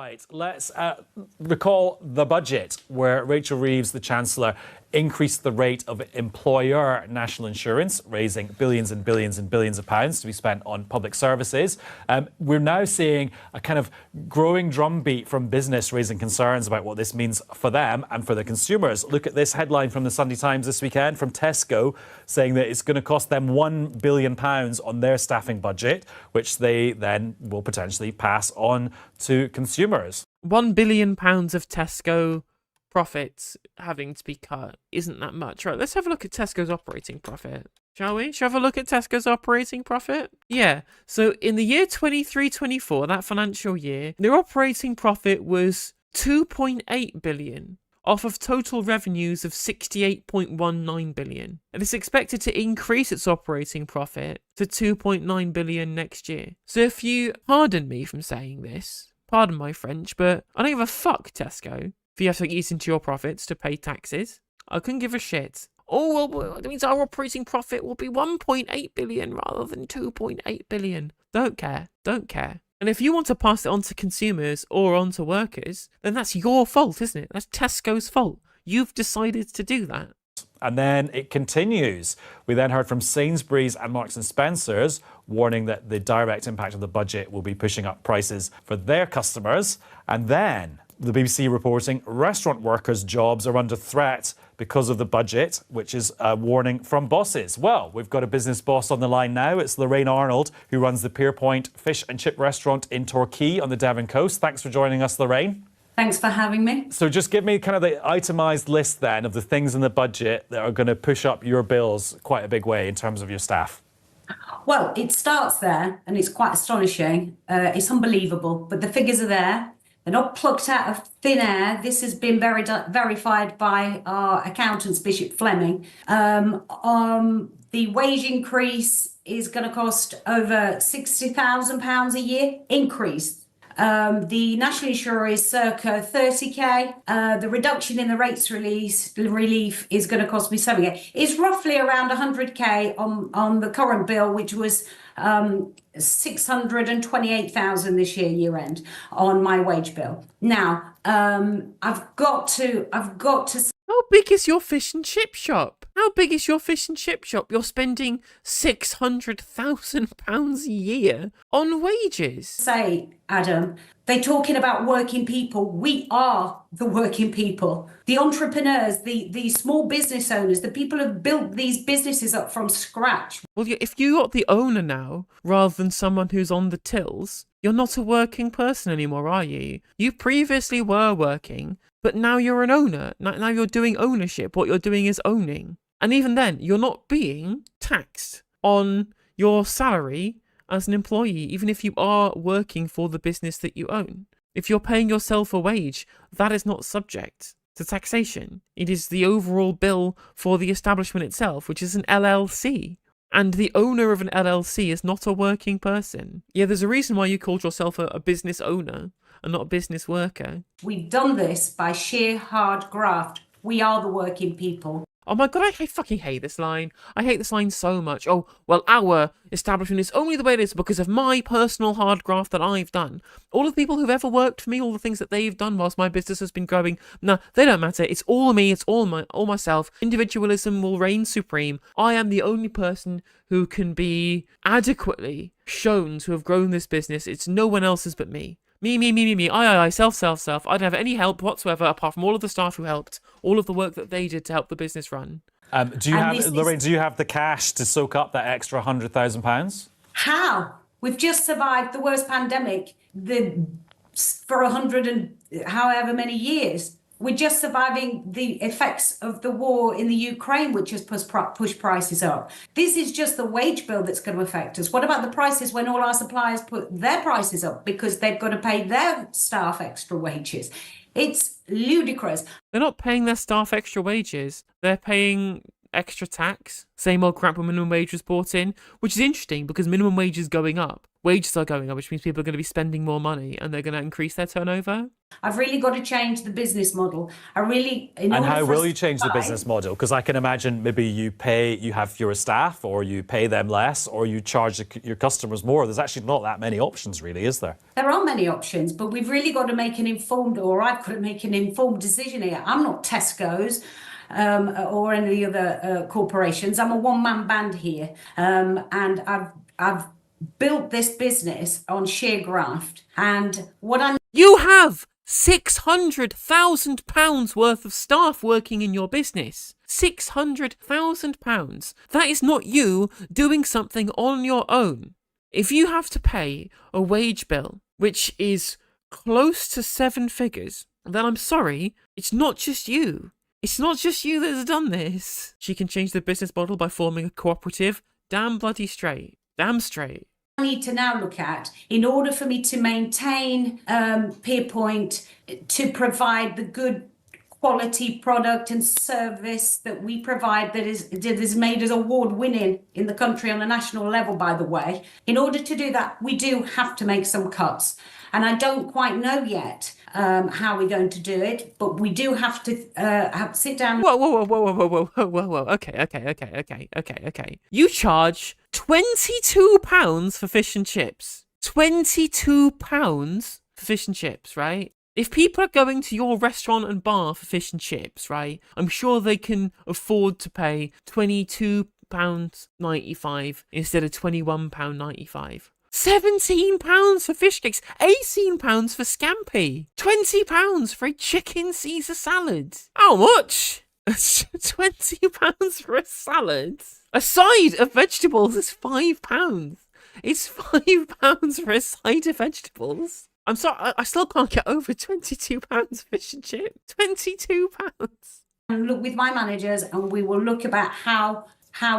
Right, let's recall the budget where Rachel Reeves, the Chancellor, increased the rate of employer national insurance, raising billions and billions and billions of pounds to be spent on public services. We're now seeing a kind of growing drumbeat from business raising concerns about what this means for them and for the consumers. Look at this headline from the Sunday Times this weekend from Tesco saying that it's going to cost them £1 billion on their staffing budget, which they then will potentially pass on to consumers. £1 billion of Tesco profits having to be cut isn't that much. Right, let's have a look at Tesco's operating profit, shall we? Shall we have a look at Tesco's operating profit? Yeah, so in the year 23-24, that financial year, their operating profit was 2.8 billion off of total revenues of 68.19 billion. And it's expected to increase its operating profit to 2.9 billion next year. So if you pardon me from saying this, pardon my French, but I don't give a fuck, Tesco, if you have to eat into your profits to pay taxes. I couldn't give a shit. Oh, well, that means our operating profit will be 1.8 billion rather than 2.8 billion. Don't care. Don't care. And if you want to pass it on to consumers or on to workers, then that's your fault, isn't it? That's Tesco's fault. You've decided to do that. And then it continues. We then heard from Sainsbury's and Marks and Spencer's warning that the direct impact of the budget will be pushing up prices for their customers. And then the BBC reporting restaurant workers' jobs are under threat because of the budget, which is a warning from bosses. Well, we've got a business boss on the line now. It's Lorraine Arnold, who runs the Pierpoint Fish and Chip Restaurant in Torquay on the Devon coast. Thanks for joining us, Lorraine. Thanks for having me. So just give me kind of the itemised list then of the things in the budget that are going to push up your bills quite a big way in terms of your staff. Well, it starts there and it's quite astonishing. It's unbelievable, but the figures are there. They're not plucked out of thin air. This has been verified by our accountants, Bishop Fleming. The wage increase is going to cost over £60,000 a year increase. The national insurer is circa 30k. The reduction in the rates relief is going to cost me 70k. It's roughly around 100k on the current bill, which was 628,000 this year end on my wage bill. Now, I've got to. How big is your fish and chip shop? How big is your fish and chip shop? You're spending £600,000 a year on wages. Say, Adam, they're talking about working people. We are the working people. The entrepreneurs, the small business owners, the people who've built these businesses up from scratch. Well, if you're the owner now, rather than someone who's on the tills, you're not a working person anymore, are you? You previously were working, but now you're an owner. Now you're doing ownership. What you're doing is owning. And even then, you're not being taxed on your salary as an employee, even if you are working for the business that you own. If you're paying yourself a wage, that is not subject to taxation. It is the overall bill for the establishment itself, which is an LLC. And the owner of an LLC is not a working person. Yeah, there's a reason why you called yourself a business owner and not a business worker. We've done this by sheer hard graft. We are the working people. Oh my god, I fucking hate this line. I hate this line so much. Oh, well, our establishment is only the way it is because of my personal hard graft that I've done. All of the people who've ever worked for me, all the things that they've done whilst my business has been growing, nah, they don't matter. It's all me, it's all myself. Individualism will reign supreme. I am the only person who can be adequately shown to have grown this business. It's no one else's but me. Me, I, self. I don't have any help whatsoever apart from all of the staff who helped, all of the work that they did to help the business run. Lorraine, do you have the cash to soak up that extra £100,000? How? We've just survived the worst pandemic for 100 and however many years. We're just surviving the effects of the war in the Ukraine, which has pushed prices up. This is just the wage bill that's going to affect us. What about the prices when all our suppliers put their prices up because they've got to pay their staff extra wages? It's ludicrous. They're not paying their staff extra wages. They're paying extra tax. Same old crap when minimum wage was brought in, which is interesting because minimum wage is going up. Wages are going up, which means people are going to be spending more money and they're going to increase their turnover. I've really got to change the business model. And how will you change the business model? Because I can imagine maybe you have fewer staff, or you pay them less, or you charge your customers more. There's actually not that many options, really, is there? There are many options, but we've really got to make an informed, or I've got to make an informed decision here. I'm not Tesco's or any other corporations. I'm a one-man band here, and I've built this business on sheer graft. And what I'm You have £600,000 worth of staff working in your business. £600,000. That is not you doing something on your own. If you have to pay a wage bill, which is close to 7 figures, then I'm sorry, it's not just you. It's not just you that has done this. She can change the business model by forming a cooperative. Damn bloody straight. Damn straight. need to now look at, in order for me to maintain Pierpoint, to provide the good quality product and service that we provide, that is made as award-winning in the country on a national level, by the way. In order to do that, we do have to make some cuts. And I don't quite know yet how we're going to do it, but we do have to sit down. Whoa. Okay. You charge £22 for fish and chips. £22 for fish and chips, right? If people are going to your restaurant and bar for fish and chips, right, I'm sure they can afford to pay £22.95 instead of £21.95. £17 for fish cakes, £18 for scampi, £20 for a chicken Caesar salad. How much? £20 for a salad. A side of vegetables is £5. It's £5 for a side of vegetables. I'm sorry, I still can't get over £22 fish and chip. £22. And look with my managers, and we will look about how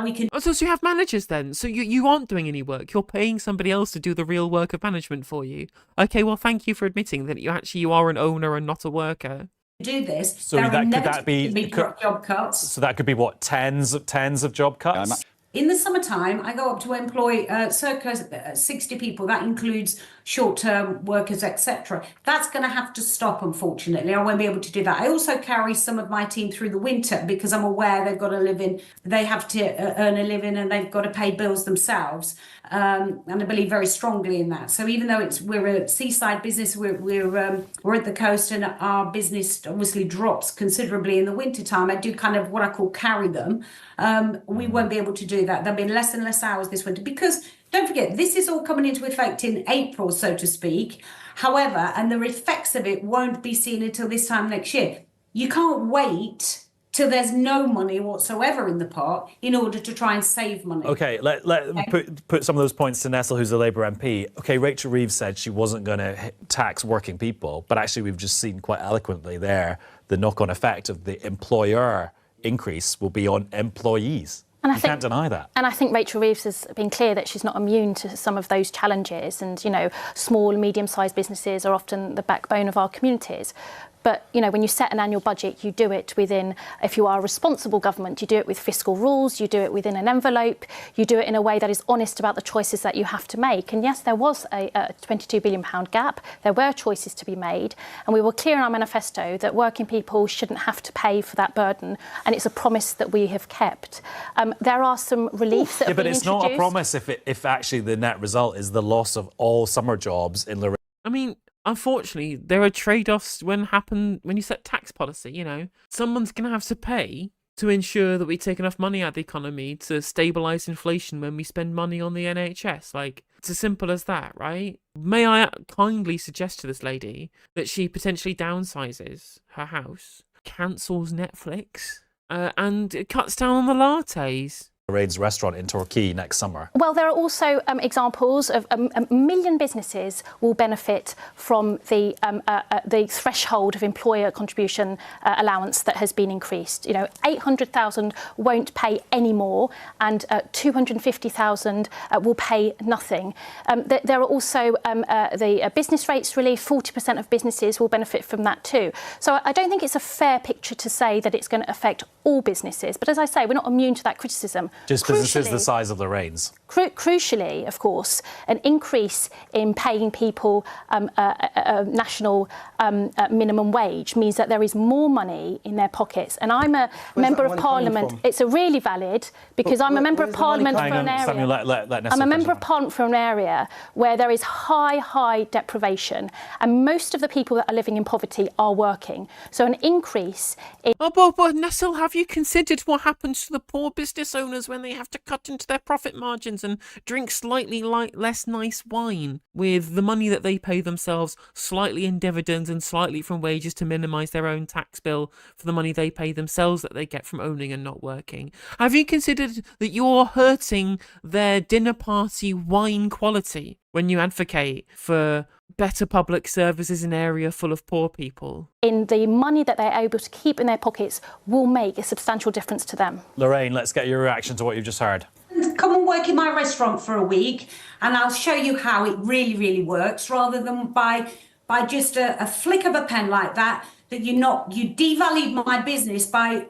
we can. So you have managers then? So you aren't doing any work. You're paying somebody else to do the real work of management for you. Okay, well, thank you for admitting that you are an owner and not a worker. Do this. So could that be job cuts? So that could be what, tens of job cuts? In the summertime, I go up to employ circa 60 people. That includes short-term workers, etc. That's going to have to stop, unfortunately. I won't be able to do that. I also carry some of my team through the winter because I'm aware they've got to live in, they have to earn a living, and they've got to pay bills themselves. And I believe very strongly in that. So even though we're a seaside business, we're at the coast, and our business obviously drops considerably in the wintertime. I do kind of what I call carry them. We won't be able to do that. There'll be less and less hours this winter because, don't forget, this is all coming into effect in April, so to speak. However, and the effects of it won't be seen until this time next year. You can't wait till there's no money whatsoever in the pot in order to try and save money. Okay, let put some of those points to Nessel, who's the Labour MP. Okay, Rachel Reeves said she wasn't going to tax working people, but actually we've just seen quite eloquently there the knock-on effect of the employer increase will be on employees. And you can't deny that. And I think Rachel Reeves has been clear that she's not immune to some of those challenges. And, you know, small and medium-sized businesses are often the backbone of our communities. But, you know, when you set an annual budget, you do it within, if you are a responsible government, you do it with fiscal rules, you do it within an envelope, you do it in a way that is honest about the choices that you have to make. And yes, there was a £22 billion gap. There were choices to be made. And we were clear in our manifesto that working people shouldn't have to pay for that burden. And it's a promise that we have kept. There are some reliefs that have been introduced. Yeah, but it's not a promise if actually the net result is the loss of all summer jobs in Lorraine. I mean, unfortunately, there are trade-offs when you set tax policy, you know. Someone's going to have to pay to ensure that we take enough money out of the economy to stabilise inflation when we spend money on the NHS. Like, it's as simple as that, right? May I kindly suggest to this lady that she potentially downsizes her house, cancels Netflix, and cuts down on the lattes. Lorraine's restaurant in Torquay next summer. Well, there are also examples of a million businesses will benefit from the threshold of employer contribution allowance that has been increased. 800,000 won't pay any more, and 250,000 will pay nothing. There are also the business rates relief. 40% of businesses will benefit from that too. So I don't think it's a fair picture to say that it's going to affect all businesses. But as I say, we're not immune to that criticism. Just businesses the size of Lorraine's. Crucially, of course, an increase in paying people a national minimum wage means that there is more money in their pockets. And I'm a member of Parliament. It's a really valid, because I'm a member of Parliament for an area. Samuel, I'm a member of Parliament for an area where there is high deprivation, and most of the people that are living in poverty are working. So an increase in... But Nestle, have you considered what happens to the poor business owners when they have to cut into their profit margins and drink slightly less nice wine with the money that they pay themselves, slightly in dividends and slightly from wages to minimise their own tax bill for the money they pay themselves that they get from owning and not working? Have you considered that you're hurting their dinner party wine quality when you advocate for better public services in an area full of poor people? In the money that they're able to keep in their pockets will make a substantial difference to them. Lorraine, let's get your reaction to what you've just heard. Come and work in my restaurant for a week and I'll show you how it really works, rather than by just a flick of a pen like that you devalued my business by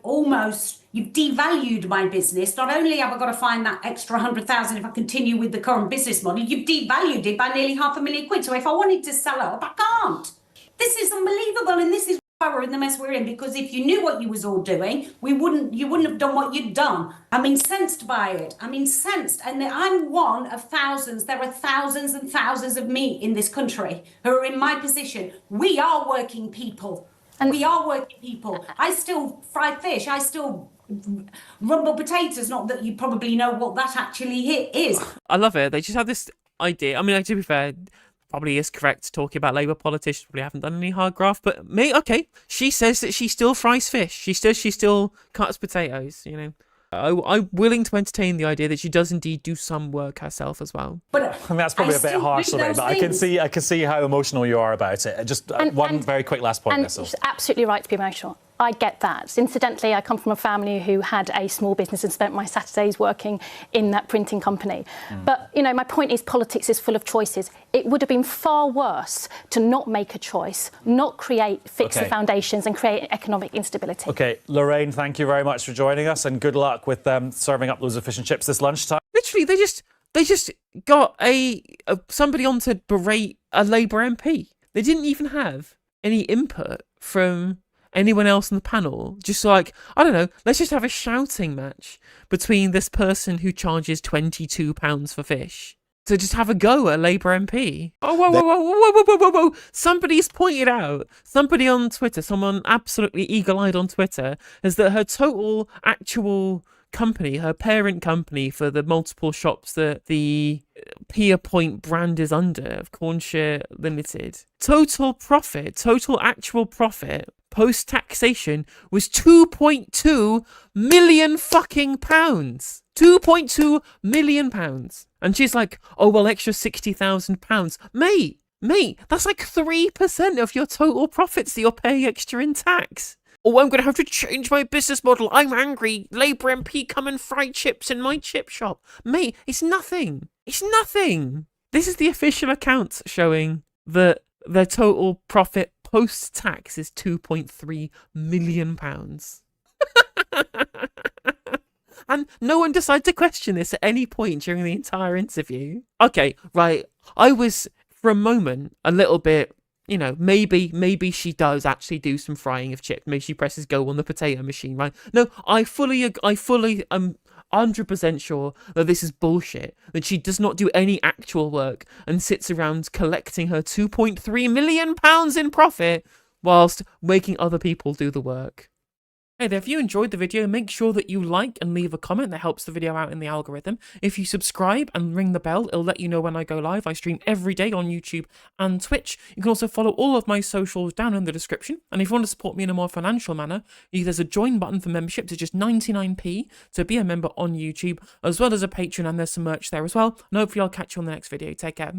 you've devalued my business. Not only have I got to find that extra 100,000 if I continue with the current business model, you've devalued it by nearly £500,000. So if I wanted to sell up, I can't. This is unbelievable, and this is why we're in the mess we're in, because if you knew what you was all doing, you wouldn't have done what you'd done. I'm incensed by it. I'm incensed, and I'm one of thousands. There are thousands and thousands of me in this country who are in my position. We are working people. We are working people. I still fry fish. I still rumble potatoes. Not that you probably know what that actually is. I love it. They just have this idea. I mean, to be fair, probably is correct talking about Labour politicians. Probably haven't done any hard graft, but okay. She says that she still fries fish. She still cuts potatoes. I'm willing to entertain the idea that she does indeed do some work herself as well. But I mean, that's probably a bit harsh, Lorraine, but I can see how emotional you are about it. Just one very quick last point, Nestle. She's absolutely right to be emotional. I get that. Incidentally, I come from a family who had a small business and spent my Saturdays working in that printing company. But, my point is politics is full of choices. It would have been far worse to not make a choice, not fix the foundations and create economic instability. OK, Lorraine, thank you very much for joining us, and good luck with serving up loads of fish and chips this lunchtime. Literally, they just got somebody on to berate a Labour MP. They didn't even have any input from anyone else on the panel. Just like, I don't know, let's just have a shouting match between this person who charges £22 for fish to just have a go at Labour MP. Oh, whoa. Somebody's pointed out, somebody on Twitter, someone absolutely eagle-eyed on Twitter, is that her total actual company, her parent company for the multiple shops that the Pierpoint brand is under, of Cornshire Limited, total actual profit post-taxation was £2.2 million fucking pounds. £2.2 million pounds. And she's like, oh, well, extra £60,000. Mate, that's like 3% of your total profits that you're paying extra in tax. Oh, I'm going to have to change my business model. I'm angry. Labour MP come and fry chips in my chip shop. Mate, it's nothing. It's nothing. This is the official accounts showing that their total profit post-tax is £2.3 million. And no one decided to question this at any point during the entire interview. Okay, right. I was, for a moment, a little bit, maybe she does actually do some frying of chips. Maybe she presses go on the potato machine, right? No, I fully am 100% sure that this is bullshit, that she does not do any actual work and sits around collecting her £2.3 million in profit whilst making other people do the work. Hey there, if you enjoyed the video, make sure that you like and leave a comment. That helps the video out in the algorithm. If you subscribe and ring the bell, it'll let you know when I go live. I stream every day on YouTube and Twitch. You can also follow all of my socials down in the description. And if you want to support me in a more financial manner, there's a join button for membership to just 99p to be a member on YouTube, as well as a Patreon, and there's some merch there as well. And hopefully I'll catch you on the next video. Take care.